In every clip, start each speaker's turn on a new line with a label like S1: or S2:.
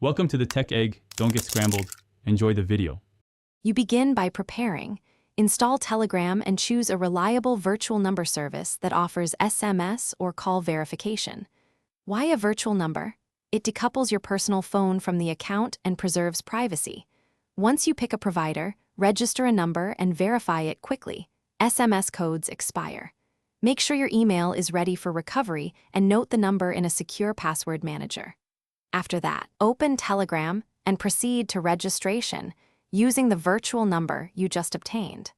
S1: Welcome to the Tech Egg. Don't get scrambled. Enjoy the video.
S2: You begin by preparing. Install Telegram and choose a reliable virtual number service that offers SMS or call verification. Why a virtual number? It decouples your personal phone from the account and preserves privacy. Once you pick a provider, register a number and verify it quickly. SMS codes expire. Make sure your email is ready for recovery and note the number in a secure password manager. After that, open Telegram and proceed to registration using the virtual number you just obtained.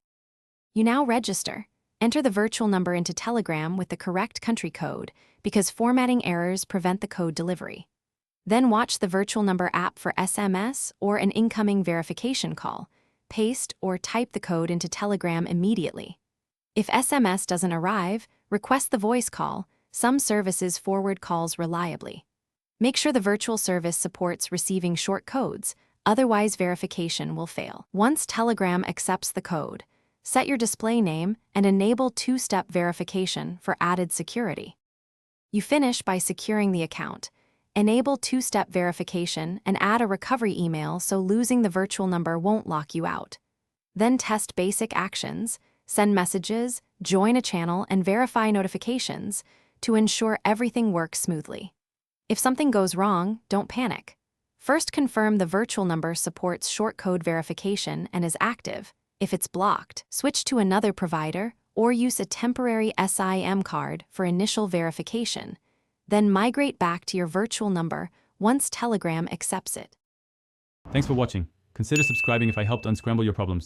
S2: You now register. Enter the virtual number into Telegram with the correct country code because formatting errors prevent the code delivery. Then watch the virtual number app for SMS or an incoming verification call. Paste or type the code into Telegram immediately. If SMS doesn't arrive, request the voice call. Some services forward calls reliably. Make sure the virtual service supports receiving short codes, otherwise verification will fail. Once Telegram accepts the code, set your display name and enable two-step verification for added security. You finish by securing the account. Enable two-step verification and add a recovery email so losing the virtual number won't lock you out. Then test basic actions, send messages, join a channel, and verify notifications to ensure everything works smoothly. If something goes wrong, don't panic. First, confirm the virtual number supports short code verification and is active. If it's blocked, switch to another provider or use a temporary SIM card for initial verification. Then migrate back to your virtual number once Telegram accepts it.
S1: Thanks for watching. Consider subscribing if I helped unscramble your problems.